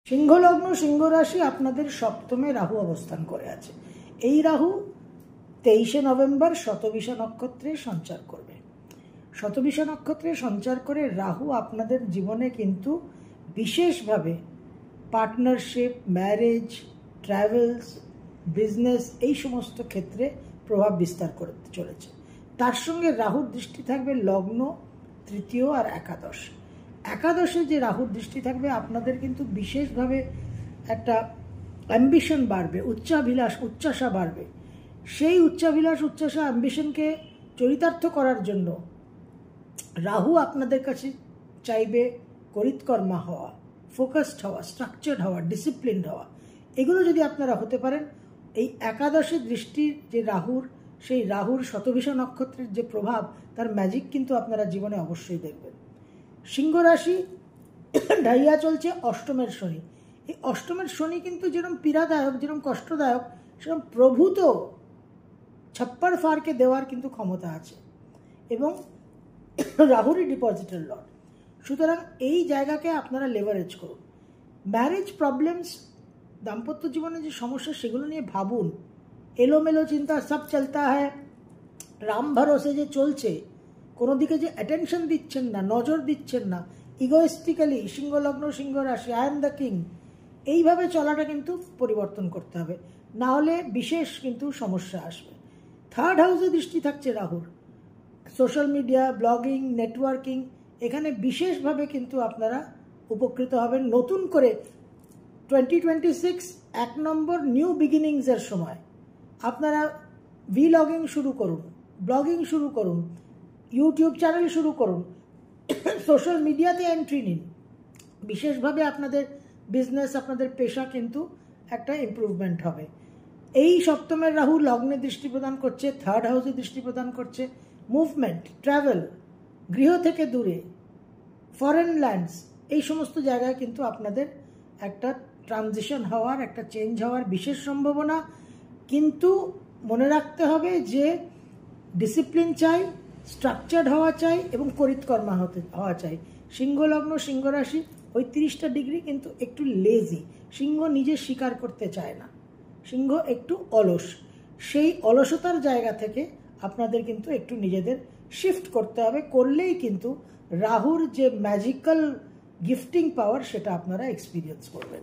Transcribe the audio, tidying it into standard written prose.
সিংহ লগ্ন সিংহ রাশি আপনাদের সপ্তমে রাহু অবস্থান করে আছে। এই রাহু 23শে নভেম্বর শতবিশা নক্ষত্রে সঞ্চার করবে। শতবিশা নক্ষত্রে সঞ্চার করে রাহু আপনাদের জীবনে কিন্তু বিশেষভাবে পার্টনারশিপ, ম্যারেজ, ট্রাভেলস, বিজনেস এই সমস্ত ক্ষেত্রে প্রভাব বিস্তার করতে চলেছে। তার সঙ্গে রাহুর দৃষ্টি থাকবে লগ্ন, তৃতীয় আর একাদশ। একাদশে যে রাহুর দৃষ্টি থাকবে আপনাদের কিন্তু বিশেষভাবে একটা অ্যাম্বিশন বাড়বে, উচ্চাভিলাষ, উচ্চাসা বাড়বে। সেই উচ্চাভিলাষ, উচ্চাসা, অ্যাম্বিশনকে চরিতার্থ করার জন্য রাহু আপনাদের কাছে চাইবে করিতকর্মা হওয়া, ফোকাসড হওয়া, স্ট্রাকচার্ড হওয়া, ডিসিপ্লিনড হওয়া। এগুলো যদি আপনারা হতে পারেন, এই একাদশের দৃষ্টির যে রাহুর, সেই রাহুর শতবিশা নক্ষত্রের যে প্রভাব, তার ম্যাজিক কিন্তু আপনারা জীবনে অবশ্যই দেখবেন। সিংহ রাশি ঢাইয়া চলছে অষ্টমের শনি। এই অষ্টমের শনি কিন্তু যেরকম পীড়াদায়ক, যেরকম কষ্টদায়ক, সেরকম প্রভূত ছাপ্পার ফারকে দেওয়ার কিন্তু ক্ষমতা আছে এবং রাহুরই ডিপোজিটের লর্ড। সুতরাং এই জায়গাকে আপনারা লেভারেজ করুন। ম্যারেজ প্রবলেমস, দাম্পত্য জীবনে যে সমস্যা, সেগুলো নিয়ে ভাবুন। এলোমেলো চিন্তা, সব চলতা হ্যায়, রাম ভরসে যে চলছে, কোনো দিকে যে অ্যাটেনশন দিচ্ছেন না, নজর দিচ্ছেন না, ইগোয়েস্টিক্যালি সিংহ লগ্ন সিংহ রাশি, আই এম দ্য কিং, এইভাবে চলাটা কিন্তু পরিবর্তন করতে হবে, না হলে বিশেষ কিন্তু সমস্যা আসবে। থার্ড হাউসে দৃষ্টি থাকছে রাহুর। সোশ্যাল মিডিয়া, ব্লগিং, নেটওয়ার্কিং, এখানে বিশেষভাবে কিন্তু আপনারা উপকৃত হবেন। নতুন করে 2026 এক নম্বর নিউ বিগিনিংসের সময় আপনারা ভিলগিং শুরু করুন, ব্লগিং শুরু করুন, ইউটিউব চ্যানেল শুরু করুন, সোশ্যাল মিডিয়াতে এন্ট্রি নিন। বিশেষভাবে আপনাদের বিজনেস, আপনাদের পেশা কিন্তু একটা ইমপ্রুভমেন্ট হবে। এই সপ্তমের রাহু লগ্নে দৃষ্টি প্রদান করছে, থার্ড হাউসে দৃষ্টি প্রদান করছে। মুভমেন্ট, ট্রাভেল, গৃহ থেকে দূরে, ফরেন ল্যান্ডস, এই সমস্ত জায়গায় কিন্তু আপনাদের একটা ট্রানজিশন হওয়ার, একটা চেঞ্জ হওয়ার বিশেষ সম্ভাবনা। কিন্তু মনে রাখতে হবে যে ডিসিপ্লিন চাই, স্ট্রাকচার্ড হওয়া চাই এবং করিতকর্মা হওয়া চাই। সিংহ লগ্ন সিংহ রাশি ওই 30টা ডিগ্রি কিন্তু একটু লেজি। সিংহ নিজে স্বীকার করতে চায় না, সিংহ একটু অলস। সেই অলসতার জায়গা থেকে আপনাদের কিন্তু একটু নিজেদের শিফট করতে হবে। করলেই কিন্তু রাহুর যে ম্যাজিক্যাল গিফটিং পাওয়ার, সেটা আপনারা এক্সপিরিয়েন্স করবেন।